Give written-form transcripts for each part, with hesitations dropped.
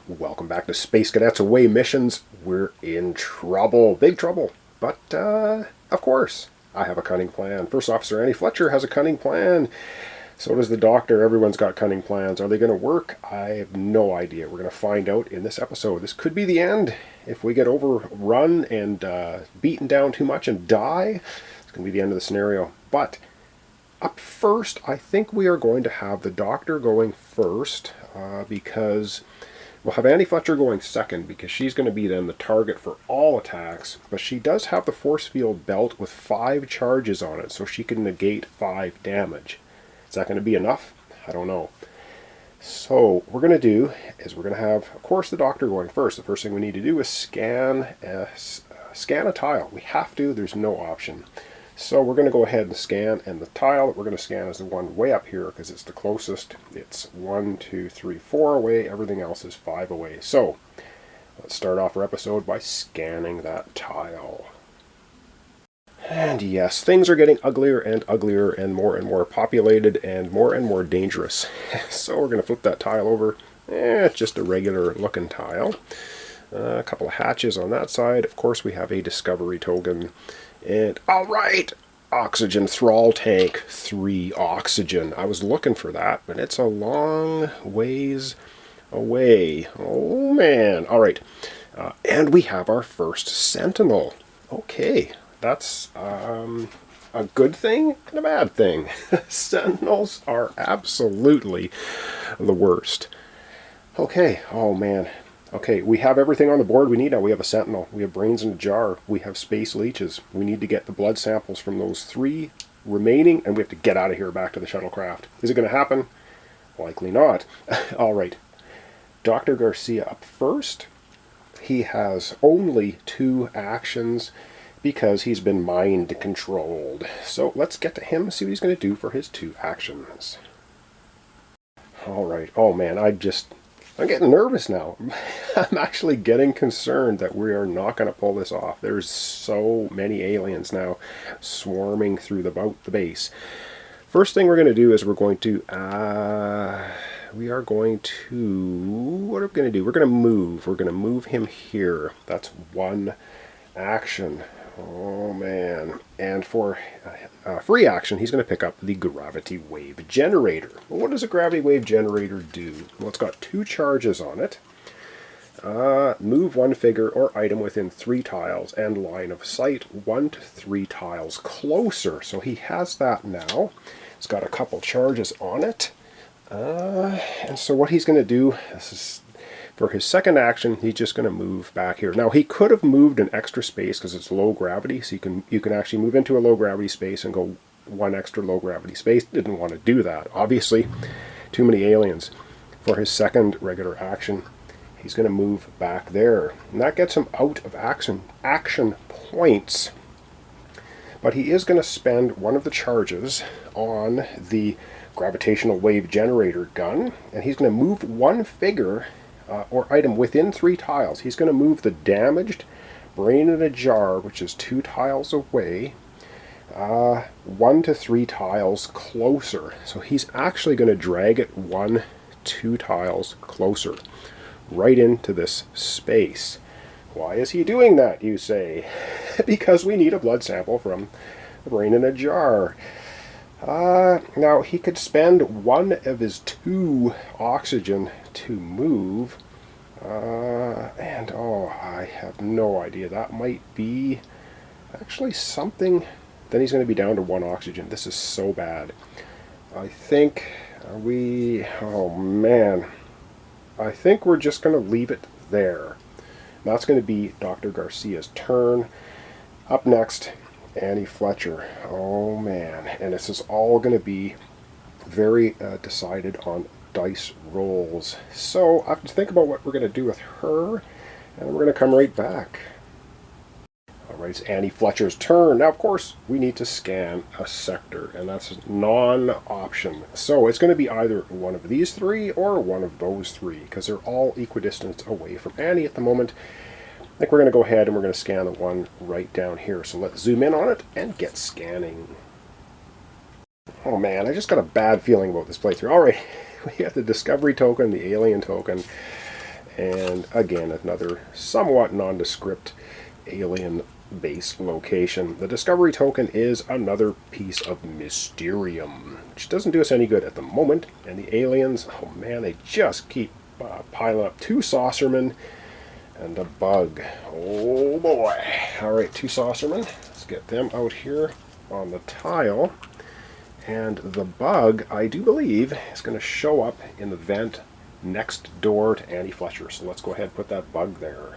Welcome back to Space Cadets Away Missions. We're in trouble, big trouble. But, of course, I have a cunning plan. First Officer Annie Fletcher has a cunning plan. So does the Doctor. Everyone's got cunning plans. Are they going to work? I have no idea. We're going to find out in this episode. This could be the end. If we get overrun and beaten down too much and die, it's going to be the end of the scenario. But up first, I think we are going to have the Doctor going first because we'll have Annie Fletcher going second because she's going to be then the target for all attacks. But she does have the force field belt with 5 charges on it, so she can negate 5 damage. Is that going to be enough? I don't know. So what we're going to do is we're going to have, of course, the Doctor going first. The first thing we need to do is scan a tile. We have to. There's no option. So we're going to go ahead and scan, and the tile that we're going to scan is the one way up here because it's the closest. It's 1, 2, 3, 4 away. Everything else is 5 away. So let's start off our episode by scanning that tile. And yes, things are getting uglier and uglier and more populated and more dangerous. So we're going to flip that tile over. It's just a regular looking tile. A couple of hatches on that side. Of course, we have a discovery token. And alright, oxygen thrall tank, 3 oxygen. I was looking for that, but it's a long ways away. Oh man. Alright, and we have our first sentinel. Okay, that's a good thing and a bad thing. Sentinels are absolutely the worst. Okay, oh man. Okay, we have everything on the board we need now. We have a sentinel. We have brains in a jar. We have space leeches. We need to get the blood samples from those 3 remaining, and we have to get out of here back to the shuttlecraft. Is it going to happen? Likely not. All right. Dr. Garcia up first. He has only 2 actions because he's been mind controlled. So let's get to him and see what he's going to do for his 2 actions. All right. Oh man, I'm getting nervous now. I'm actually getting concerned that we are not going to pull this off. There's so many aliens now swarming through the base. First thing we're going to do is we're going to what are we going to do? We're going to move. We're going to move him here. That's 1 action. Oh man. And for free action, he's going to pick up the gravity wave generator. Well, what does a gravity wave generator do? Well, it's got 2 charges on it. Move 1 figure or item within 3 tiles and line of sight 1 to 3 tiles closer. So he has that now. It's got a couple charges on it. And so what he's going to do, this is for his second action, he's just going to move back here. Now, he could have moved an extra space because it's low gravity, so you can actually move into a low gravity space and go 1 extra low gravity space. Didn't want to do that. Obviously, too many aliens. For his second regular action, he's going to move back there. And that gets him out of action points. But he is going to spend 1 of the charges on the gravitational wave generator gun, and he's going to move 1 figure or item within 3 tiles. He's going to move the damaged brain in a jar, which is 2 tiles away, 1 to 3 tiles closer. So he's actually going to drag it 1, 2 tiles closer, right into this space. Why is he doing that, you say? Because we need a blood sample from the brain in a jar. Now, he could spend 1 of his 2 oxygen to move, and I have no idea. That might be actually something. Then he's going to be down to 1 oxygen. This is so bad. I think oh man, I think we're just going to leave it there. That's going to be Dr. Garcia's turn. Up next, Annie Fletcher. Oh man, and this is all going to be very decided on dice rolls. So I have to think about what we're going to do with her, and we're going to come right back. Alright, it's Annie Fletcher's turn. Now, of course, we need to scan a sector, and that's non-option. So it's going to be either one of these 3 or one of those 3, because they're all equidistant away from Annie at the moment. I think we're going to go ahead and we're going to scan the one right down here. So let's zoom in on it and get scanning. Oh man, I just got a bad feeling about this playthrough. Alright, we got the discovery token, the alien token, And again, another somewhat nondescript alien base location. The discovery token is another piece of Mysterium, which doesn't do us any good at the moment. And the aliens, oh man, they just keep piling up. 2 saucermen and a bug. Oh boy. Alright, 2 saucermen. Let's get them out here on the tile. And the bug, I do believe, is going to show up in the vent next door to Annie Fletcher. So let's go ahead and put that bug there.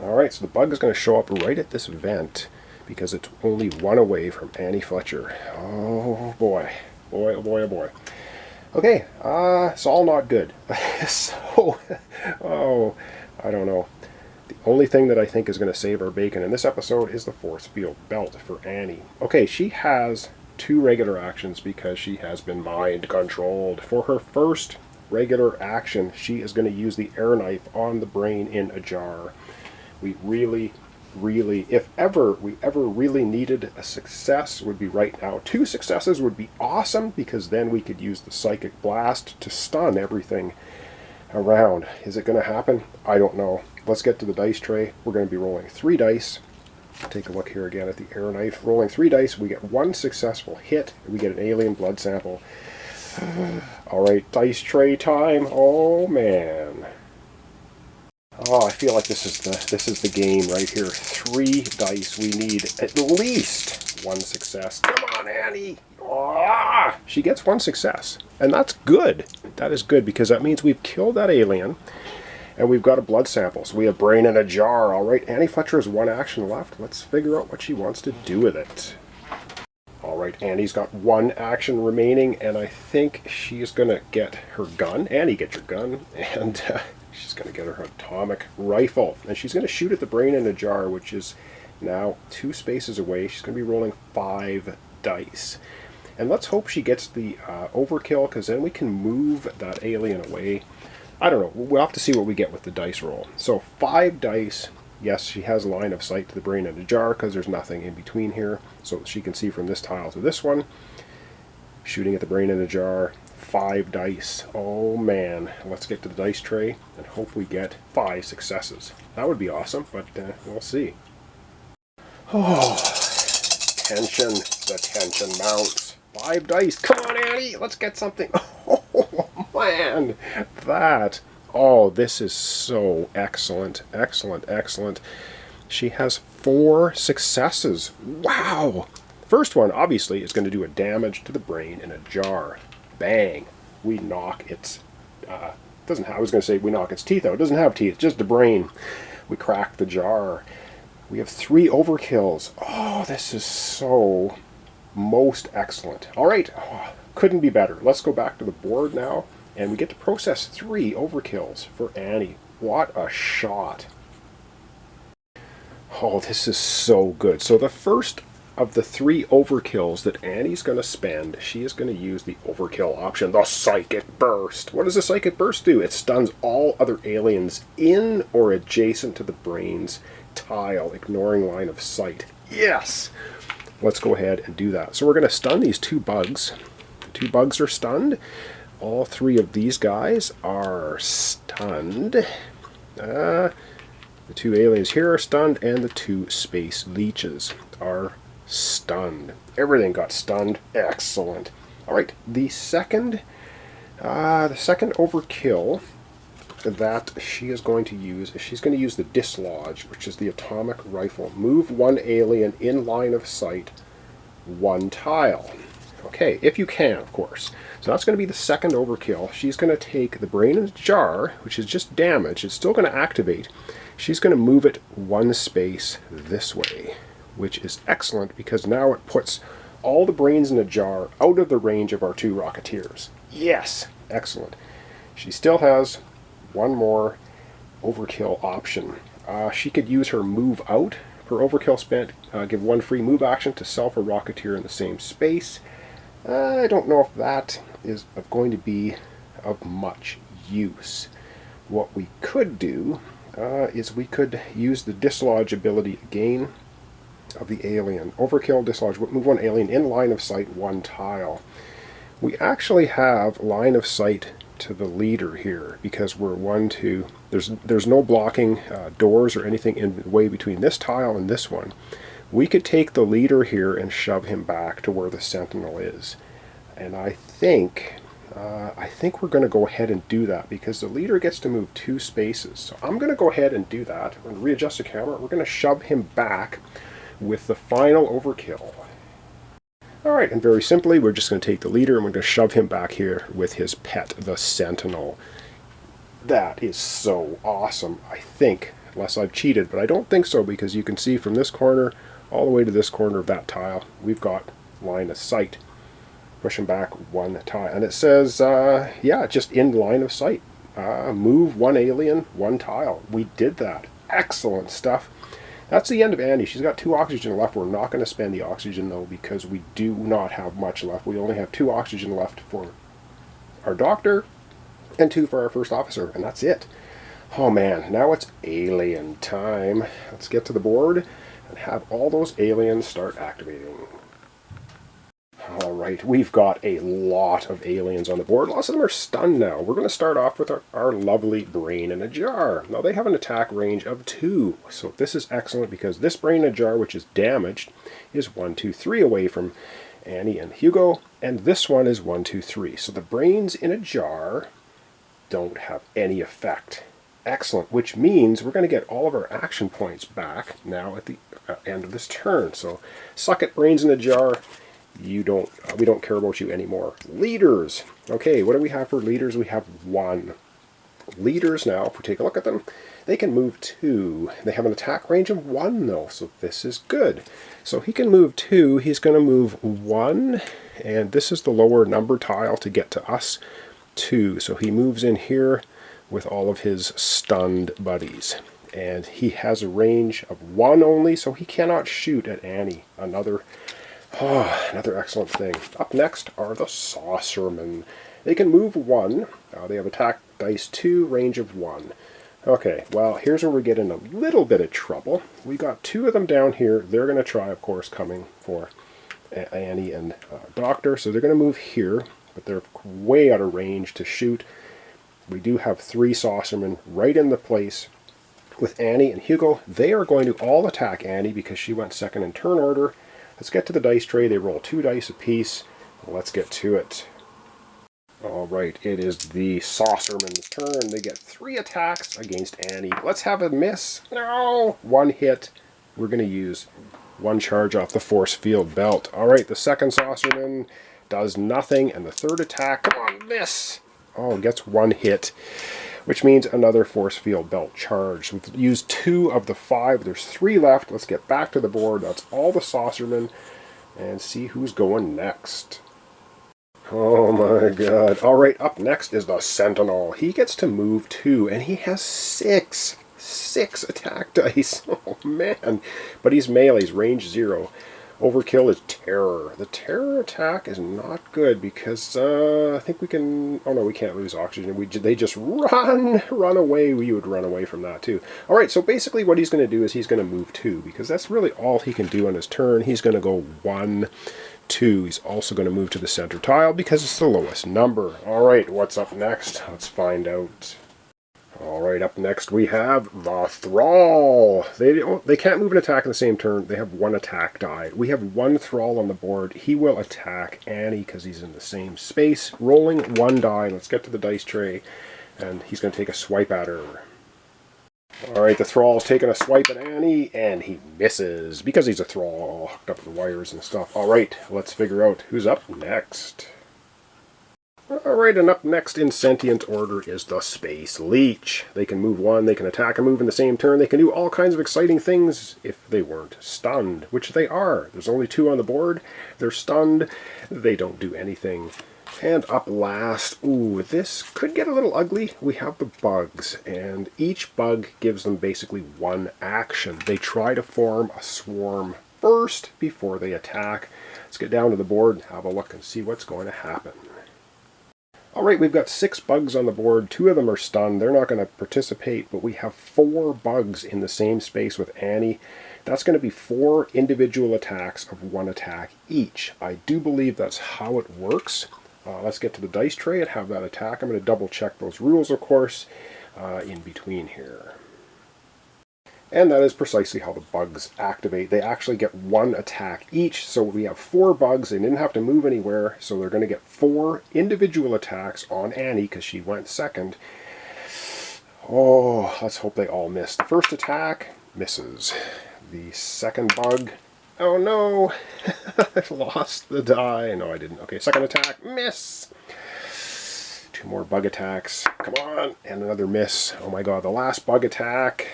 Alright, so the bug is going to show up right at this vent because it's only 1 away from Annie Fletcher. Oh boy. Boy, oh boy, oh boy. Okay, it's all not good. So, oh, I don't know. The only thing that I think is going to save our bacon in this episode is the force field belt for Annie. Okay, she has 2 regular actions because she has been mind controlled. For her first regular action, she is going to use the air knife on the brain in a jar. We really, if we ever really needed a success, would be right now. 2 successes would be awesome because then we could use the psychic blast to stun everything around. Is it going to happen? I don't know. Let's get to the dice tray. We're going to be rolling 3 dice. Take a look here again at the air knife. Rolling 3 dice, we get 1 successful hit, and we get an alien blood sample. Alright, dice tray time. Oh man. Oh, I feel like this is the game right here. 3 dice. We need at least 1 success. Come on, Annie. Oh, she gets 1 success. And that's good. That is good because that means we've killed that alien and we've got a blood sample. So we have brain in a jar. All right, Annie Fletcher has 1 action left. Let's figure out what she wants to do with it. All right, Annie's got 1 action remaining, and I think she's going to get her gun. Annie, get your gun. And she's going to get her atomic rifle. And she's going to shoot at the brain in a jar, which is now 2 spaces away. She's going to be rolling 5 dice. And let's hope she gets the overkill, because then we can move that alien away. I don't know. We'll have to see what we get with the dice roll. So 5 dice. Yes, she has line of sight to the brain in a jar because there's nothing in between here. So she can see from this tile to this one. Shooting at the brain in a jar. 5 dice. Oh man. Let's get to the dice tray and hope we get 5 successes. That would be awesome, but we'll see. Oh, tension. The tension mounts. 5 dice. Come on, Annie. Let's get something. Oh man. That. Oh, this is so excellent. Excellent, excellent. She has 4 successes. Wow. First one, obviously, is going to do a damage to the brain in a jar. Bang. We knock its... doesn't have, I was going to say we knock its teeth out. It doesn't have teeth, just the brain. We crack the jar. We have 3 overkills. Oh, this is so most excellent. All right. Oh, couldn't be better. Let's go back to the board now. And we get to process 3 overkills for Annie. What a shot. Oh, this is so good. So the first of the 3 overkills that Annie's going to spend, she is going to use the overkill option, the Psychic Burst. What does the Psychic Burst do? It stuns all other aliens in or adjacent to the brain's tile, ignoring line of sight. Yes! Let's go ahead and do that. So we're going to stun these 2 bugs. The 2 bugs are stunned. All 3 of these guys are stunned. The 2 aliens here are stunned, and the 2 space leeches are stunned. Everything got stunned. Excellent. All right, the second overkill that she is going to use, she's going to use the Dislodge, which is the atomic rifle. Move 1 alien in line of sight, 1 tile. Okay, if you can, of course. So that's going to be the second overkill. She's going to take the brain in a jar, which is just damage. It's still going to activate. She's going to move it 1 space this way, which is excellent because now it puts all the brains in a jar out of the range of our 2 Rocketeers. Yes, excellent. She still has 1 more overkill option. She could use her move out. Per overkill spent, give 1 free move action to self or Rocketeer in the same space. I don't know if that is going to be of much use. What we could do is we could use the Dislodge ability again of the alien. Overkill, Dislodge, move 1 alien in line of sight, 1 tile. We actually have line of sight to the leader here because we're 1, 2. There's no blocking doors or anything in the way between this tile and this one. We could take the leader here and shove him back to where the sentinel is. And I think we're going to go ahead and do that because the leader gets to move 2 spaces. So I'm going to go ahead and do that. I'm going to readjust the camera. We're going to shove him back with the final overkill. Alright, and very simply, we're just going to take the leader and we're going to shove him back here with his pet, the sentinel. That is so awesome, I think, unless I've cheated, but I don't think so because you can see from this corner all the way to this corner of that tile, we've got line of sight. Push him back 1 tile. And it says, yeah, just in line of sight. Move 1 alien, 1 tile. We did that. Excellent stuff. That's the end of Annie. She's got 2 oxygen left. We're not going to spend the oxygen, though, because we do not have much left. We only have 2 oxygen left for our doctor and 2 for our first officer, and that's it. Oh, man. Now it's alien time. Let's get to the board and have all those aliens start activating. Alright, we've got a lot of aliens on the board. Lots of them are stunned now. We're going to start off with our lovely brain in a jar. Now they have an attack range of 2. So this is excellent because this brain in a jar, which is damaged, is 1, 2, 3 away from Annie and Hugo. And this one is 1, 2, 3. So the brains in a jar don't have any effect. Excellent, which means we're going to get all of our action points back now at the end of this turn. So suck it, brains in a jar. We don't care about you anymore. Leaders. Okay, what do we have for leaders? We have 1. Leaders now, if we take a look at them, they can move 2. They have an attack range of 1 though, so this is good. So he can move 2. He's going to move 1, and this is the lower number tile to get to us, 2. So he moves in here with all of his stunned buddies. And he has a range of 1 only, so he cannot shoot at Annie. Another excellent thing. Up next are the Saucermen. They can move 1. They have attack dice 2, range of 1. Okay, well, here's where we get in a little bit of trouble. We got 2 of them down here. They're going to try, of course, coming for Annie and Doctor. So they're going to move here, but they're way out of range to shoot. We do have 3 Saucermen right in the place with Annie and Hugo. They are going to all attack Annie because she went second in turn order. Let's get to the dice tray. They roll 2 dice apiece. Let's get to it. Alright, it is the Saucerman's turn. They get 3 attacks against Annie. Let's have a miss. No! 1 hit. We're going to use 1 charge off the force field belt. Alright, the second Saucerman does nothing. And the third attack, come on, miss! Oh, gets 1 hit. Which means another force field belt charge. We've used 2 of the 5. There's 3 left. Let's get back to the board. That's all the Saucermen. And see who's going next. Oh my god. Alright, up next is the Sentinel. He gets to move 2. And he has 6 attack dice. Oh man. But he's melee. He's range 0. Overkill is Terror. The Terror attack is not good because I think we can... Oh no, we can't lose oxygen. They just run away. We would run away from that too. Alright, so basically what he's going to do is he's going to move 2 because that's really all he can do on his turn. He's going to go 1, 2. He's also going to move to the center tile because it's the lowest number. Alright, what's up next? Let's find out. Alright, up next we have the Thrall. They can't move and attack in the same turn. They have 1 attack die. We have 1 Thrall on the board. He will attack Annie because he's in the same space. Rolling 1 die. Let's get to the dice tray. And he's going to take a swipe at her. Alright, the Thrall's taking a swipe at Annie, and he misses because he's a Thrall hooked up to the wires and stuff. Alright, let's figure out who's up next. Alright, and up next in sentient order is the Space Leech. They can move 1, they can attack and move in the same turn. They can do all kinds of exciting things if they weren't stunned, which they are. There's only 2 on the board. They're stunned. They don't do anything. And up last, ooh, this could get a little ugly. We have the bugs, and each bug gives them basically 1 action. They try to form a swarm first before they attack. Let's get down to the board and have a look and see what's going to happen. Alright, we've got 6 bugs on the board. 2 of them are stunned. They're not going to participate, but we have 4 bugs in the same space with Annie. That's going to be 4 individual attacks of 1 attack each. I do believe that's how it works. Let's get to the dice tray and have that attack. I'm going to double check those rules, of course, in between here. And that is precisely how the bugs activate. They actually get one attack each, so we have 4 bugs. They didn't have to move anywhere, so they're going to get 4 individual attacks on Annie because she went second. Oh, let's hope they all miss. The first attack misses. The second bug, oh no, I lost the die. No, I didn't. Okay, second attack, miss. 2 more bug attacks. Come on, and another miss. Oh my god, the last bug attack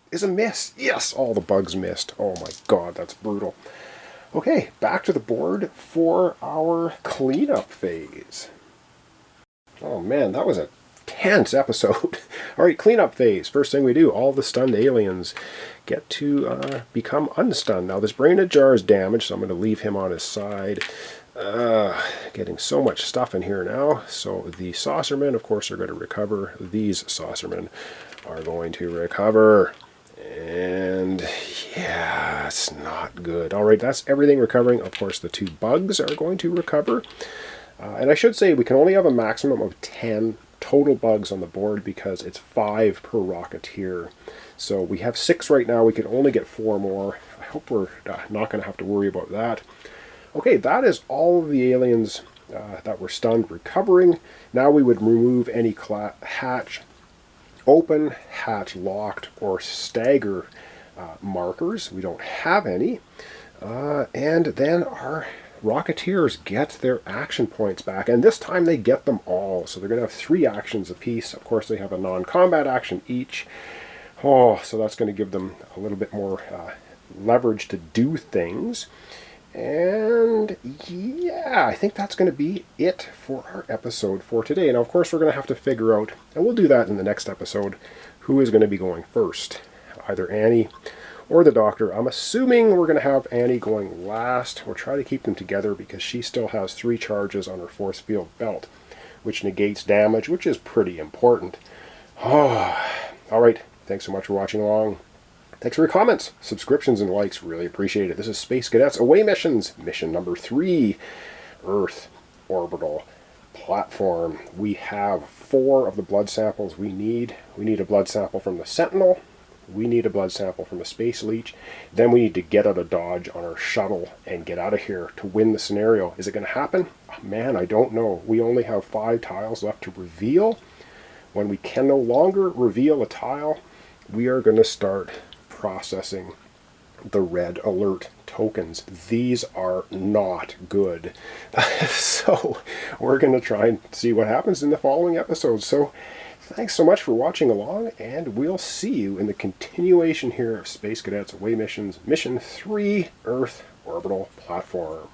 is a miss. Yes, all the bugs missed. Oh my god, that's brutal. Okay, back to the board for our cleanup phase. Oh man, that was a tense episode. Alright, cleanup phase. First thing we do, all the stunned aliens get to become unstunned. Now this brain ajar is damaged, so I'm going to leave him on his side. Getting so much stuff in here now. So the saucermen, of course, are going to recover. These saucermen are going to recover. And yeah, it's not good. Alright, that's everything recovering. Of course, the 2 bugs are going to recover. And I should say we can only have a maximum of 10 total bugs on the board because it's 5 per Rocketeer. So we have 6 right now. We can only get 4 more. I hope we're not going to have to worry about that. Okay, that is all of the aliens that were stunned recovering. Now we would remove any hatch open, hatch locked, or stagger markers. We don't have any. And then our Rocketeers get their action points back, and this time they get them all. So they're going to have 3 actions apiece. Of course, they have a non-combat action each. Oh, so that's going to give them a little bit more leverage to do things. And yeah, I think that's going to be it for our episode for today. Now, of course, we're going to have to figure out, and we'll do that in the next episode, who is going to be going first. Either Annie or the Doctor. I'm assuming we're going to have Annie going last. We'll try to keep them together because she still has 3 charges on her force field belt, which negates damage, which is pretty important. Oh, all right. Thanks so much for watching along. Thanks for your comments, subscriptions, and likes. Really appreciate it. This is Space Cadets Away Missions, mission number 3, Earth Orbital Platform. We have 4 of the blood samples we need. We need a blood sample from the Sentinel. We need a blood sample from a Space Leech. Then we need to get out of Dodge on our shuttle and get out of here to win the scenario. Is it going to happen? Oh, man, I don't know. We only have 5 tiles left to reveal. When we can no longer reveal a tile, we are going to start processing the red alert tokens. These are not good. So we're going to try and see what happens in the following episodes. So thanks so much for watching along, and we'll see you in the continuation here of Space Cadets Away Missions, Mission 3, Earth Orbital Platform.